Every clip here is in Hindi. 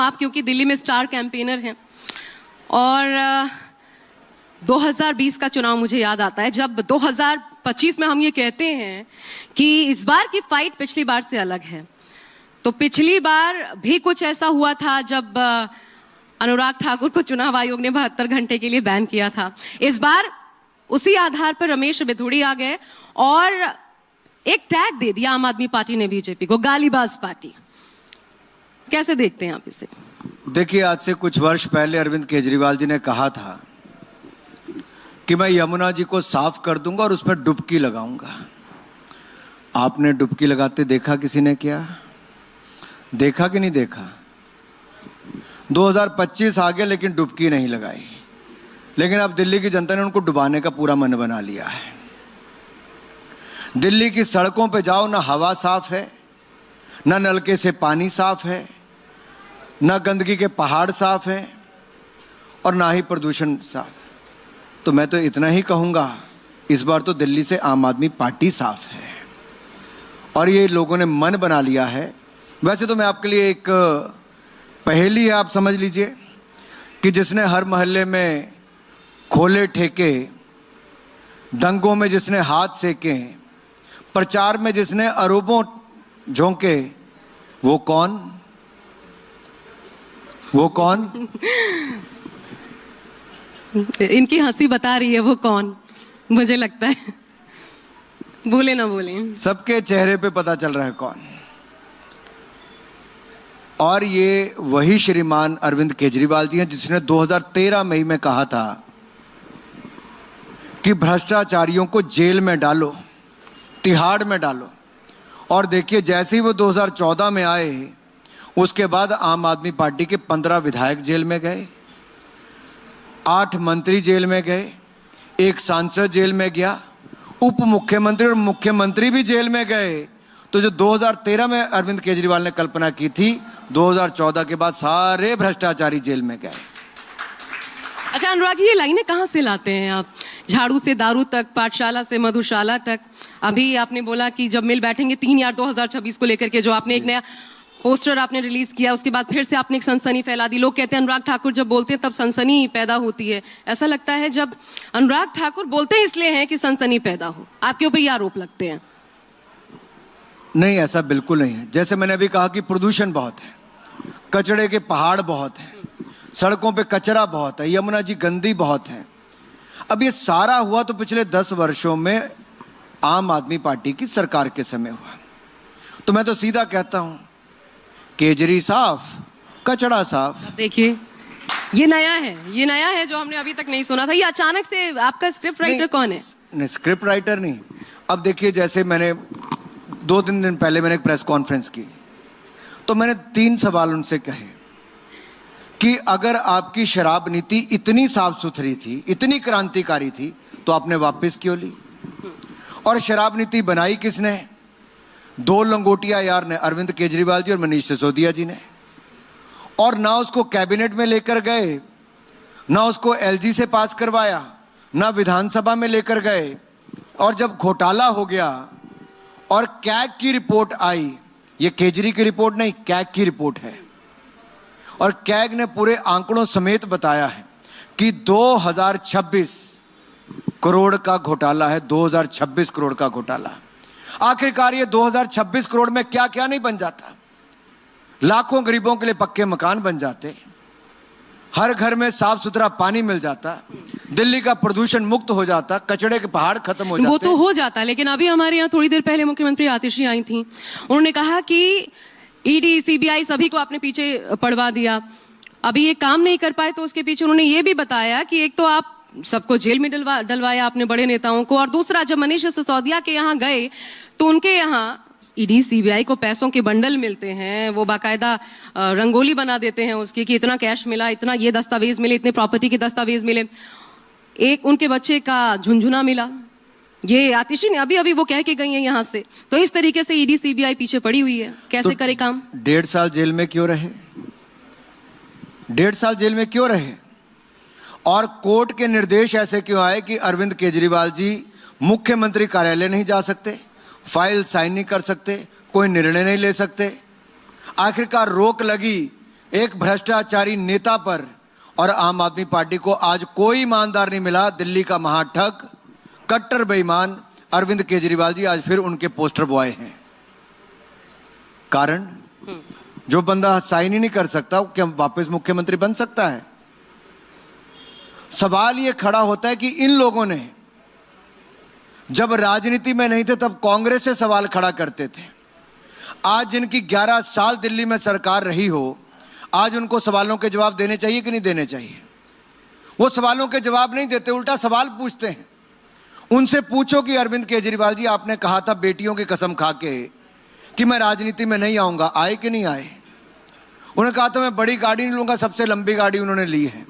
आप क्योंकि दिल्ली में स्टार कैंपेनर हैं और 2020 का चुनाव मुझे याद आता है, जब 2025 में हम ये कहते हैं कि इस बार की फाइट पिछली बार से अलग है। तो पिछली बार भी कुछ ऐसा हुआ था जब अनुराग ठाकुर को चुनाव आयोग ने 72 घंटे के लिए बैन किया था। इस बार उसी आधार पर रमेश बिधूड़ी आ गए और एक टैग दे दिया आम आदमी पार्टी ने बीजेपी को, गालीबाज पार्टी। कैसे देखते हैं आप इसे? देखिए, आज से कुछ वर्ष पहले अरविंद केजरीवाल जी ने कहा था कि मैं यमुना जी को साफ कर दूंगा और उसमें डुबकी लगाऊंगा। आपने डुबकी लगाते देखा किसी ने? क्या देखा कि नहीं देखा? 2025 आ गया लेकिन डुबकी नहीं लगाई। लेकिन अब दिल्ली की जनता ने उनको डुबाने का पूरा मन बना लिया है। दिल्ली की सड़कों पे जाओ, ना हवा साफ है, ना नलके से पानी साफ है, ना गंदगी के पहाड़ साफ हैं और ना ही प्रदूषण साफ। तो मैं तो इतना ही कहूँगा, इस बार तो दिल्ली से आम आदमी पार्टी साफ है और ये लोगों ने मन बना लिया है। वैसे तो मैं आपके लिए एक पहेली है, आप समझ लीजिए कि जिसने हर मोहल्ले में खोले ठेके, दंगों में जिसने हाथ सेके, प्रचार में जिसने अरबों झोंके, वो कौन? वो कौन? इनकी हंसी बता रही है वो कौन, मुझे लगता है। बोले ना बोले, सबके चेहरे पे पता चल रहा है कौन। और ये वही श्रीमान अरविंद केजरीवाल जी हैं जिसने 2013 मई में कहा था कि भ्रष्टाचारियों को जेल में डालो, तिहाड़ में डालो। और देखिए, जैसे ही वो 2014 में आए, उसके बाद आम आदमी पार्टी के 15 विधायक जेल में गए, 8 मंत्री जेल में गए, 1 सांसद जेल में गया, उप मुख्यमंत्री और मुख्यमंत्री भी जेल में गए। तो जो 2013 में अरविंद केजरीवाल ने कल्पना की थी, 2014 के बाद सारे भ्रष्टाचारी जेल में गए। अच्छा अनुराग जी, ये लाइनें कहाँ से लाते हैं आप? झाड़ू से दारू तक, पाठशाला से मधुशाला तक। अभी आपने बोला कि जब मिल बैठेंगे 3 यार 2026 को लेकर के, जो आपने एक नया पोस्टर आपने रिलीज किया, उसके बाद फिर से आपने एक सनसनी फैला दी। लोग कहते हैं अनुराग ठाकुर जब बोलते हैं तब सनसनी पैदा होती है। ऐसा लगता है जब अनुराग ठाकुर बोलते हैं इसलिए है कि सनसनी पैदा हो। आपके ऊपर ये आरोप लगते हैं? नहीं, ऐसा बिल्कुल नहीं है। जैसे मैंने अभी कहा कि प्रदूषण बहुत है, कचड़े के पहाड़ बहुत हैं, सड़कों पे कचरा बहुत है, यमुना जी गंदी बहुत है। अब ये सारा हुआ तो पिछले 10 वर्षों में आम आदमी पार्टी की सरकार के समय हुआ। तो मैं तो सीधा कहता हूं, केजरी साफ, कचड़ा साफ। देखिए, ये नया है जो हमने अभी तक नहीं सुना था। ये अचानक से आपका स्क्रिप्ट राइटर कौन है? नहीं, स्क्रिप्ट राइटर नहीं। अब देखिए, जैसे मैंने 2-3 दिन पहले मैंने एक प्रेस कॉन्फ्रेंस की, तो मैंने 3 सवाल उनसे कहे कि अगर आपकी शराब नीति इतनी साफ सुथरी थी, इतनी क्रांतिकारी थी, तो आपने वापस क्यों ली? और शराब नीति बनाई किसने? 2 लंगोटिया यार ने, अरविंद केजरीवाल जी और मनीष सिसोदिया जी ने। और ना उसको कैबिनेट में लेकर गए, ना उसको एलजी से पास करवाया, ना विधानसभा में लेकर गए। और जब घोटाला हो गया और कैग की रिपोर्ट आई, ये केजरी की रिपोर्ट नहीं, कैग की रिपोर्ट है, और कैग ने पूरे आंकड़ों समेत बताया है कि 2026 करोड़ का घोटाला है। 2026 करोड़ का घोटाला। आखिरकार ये 2026 करोड़ में क्या क्या नहीं बन जाता? लाखों गरीबों के लिए पक्के मकान बन जाते, हर घर में साफ सुथरा पानी मिल जाता, दिल्ली का प्रदूषण मुक्त हो जाता, कचड़े के पहाड़ खत्म हो जाते। वो तो हो जाता, लेकिन अभी हमारे यहाँ थोड़ी देर पहले मुख्यमंत्री आतिशी आई थी। उन्होंने कहा कि ईडी सीबीआई सभी को आपने पीछे पड़वा दिया, अभी ये काम नहीं कर पाए। तो उसके पीछे उन्होंने ये भी बताया कि एक तो आप सबको जेल में डलवाया आपने, बड़े नेताओं को, और दूसरा जब मनीष सिसोदिया के यहाँ गए तो उनके यहाँ ईडी सीबीआई को पैसों के बंडल मिलते हैं, वो बाकायदा रंगोली बना देते हैं उसकी कि इतना कैश मिला, इतना ये दस्तावेज मिले, इतने प्रॉपर्टी के दस्तावेज मिले, एक उनके बच्चे का झुनझुना मिला। ये आतिशी ने अभी वो कह के गई है यहाँ से। तो इस तरीके से ईडी सीबीआई पीछे पड़ी हुई है, कैसे तो करे काम? 1.5 साल जेल में क्यों रहे? 1.5 साल जेल में क्यों रहे? और कोर्ट के निर्देश ऐसे क्यों आए कि अरविंद केजरीवाल जी मुख्यमंत्री कार्यालय नहीं जा सकते, फाइल साइन नहीं कर सकते, कोई निर्णय नहीं ले सकते? आखिरकार रोक लगी एक भ्रष्टाचारी नेता पर और आम आदमी पार्टी को आज कोई ईमानदार नहीं मिला। दिल्ली का महाठग, कट्टर बेईमान अरविंद केजरीवाल जी आज फिर उनके पोस्टर बॉय हैं। कारण जो बंदा साइन ही नहीं कर सकता वो क्या वापस मुख्यमंत्री बन सकता है? सवाल ये खड़ा होता है कि इन लोगों ने जब राजनीति में नहीं थे तब कांग्रेस से सवाल खड़ा करते थे। आज जिनकी 11 साल दिल्ली में सरकार रही हो, आज उनको सवालों के जवाब देने चाहिए कि नहीं देने चाहिए? वो सवालों के जवाब नहीं देते, उल्टा सवाल पूछते हैं। उनसे पूछो कि अरविंद केजरीवाल जी, आपने कहा था बेटियों की कसम खा के कि मैं राजनीति में नहीं आऊंगा, आए कि नहीं आए? उन्होंने कहा था मैं बड़ी गाड़ी नहीं लूंगा, सबसे लंबी गाड़ी उन्होंने ली है।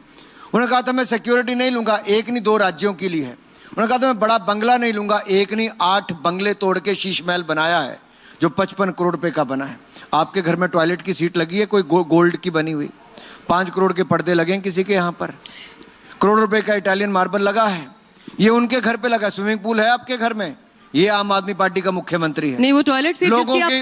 उन्होंने कहा था मैं सिक्योरिटी नहीं लूंगा, एक नहीं 2 राज्यों की ली है। उन्होंने कहा था मैं बड़ा बंगला नहीं लूंगा, एक नहीं 8 बंगले तोड़ के शीश महल बनाया है जो 55 करोड़ रुपए का बना है। आपके घर में टॉयलेट की सीट लगी है कोई गोल्ड की बनी हुई? 5 करोड़ के पर्दे लगे हैं किसी के यहाँ पर? करोड़ रुपए का इटालियन मार्बल लगा है, ये उनके घर पे लगा। स्विमिंग पूल है आपके घर में? ये आम आदमी पार्टी का मुख्यमंत्री है। नहीं, वो टॉयलेट सीट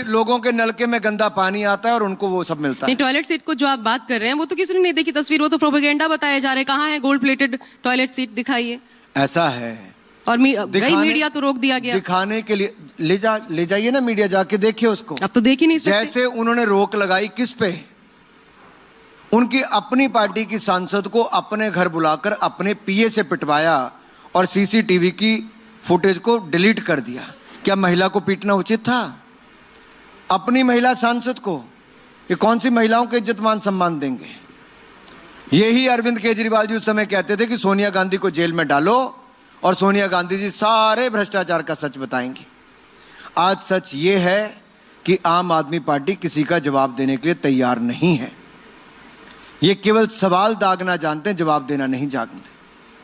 लोगों के नलके में गंदा पानी आता है और उनको वो सब मिलता है। टॉयलेट सीट को जो आप बात कर रहे हैं वो तो किसी ने नहीं देखी तस्वीर, वो तो प्रोपेगेंडा बताया जा रहा है। कहाँ है गोल्ड प्लेटेड टॉयलेट सीट? दिखाइए। ऐसा है और गई मीडिया तो रोक दिया गया दिखाने के लिए। ले जाइए ना मीडिया, जाके देखिए उसको। अब तो देख ही नहीं सकते। जैसे उन्होंने रोक लगाई किस पे? उनकी अपनी पार्टी की सांसद को अपने घर बुलाकर अपने पीए से पिटवाया और सीसीटीवी की फुटेज को डिलीट कर दिया। क्या महिला को पीटना उचित था? अपनी महिला सांसद को? ये कौन सी महिलाओं को इज्जत मान सम्मान देंगे? यही अरविंद केजरीवाल जी उस समय कहते थे कि सोनिया गांधी को जेल में डालो और सोनिया गांधी जी सारे भ्रष्टाचार का सच बताएंगी। आज सच ये है कि आम आदमी पार्टी किसी का जवाब देने के लिए तैयार नहीं है। ये केवल सवाल दागना जानते हैं, जवाब देना नहीं जानते।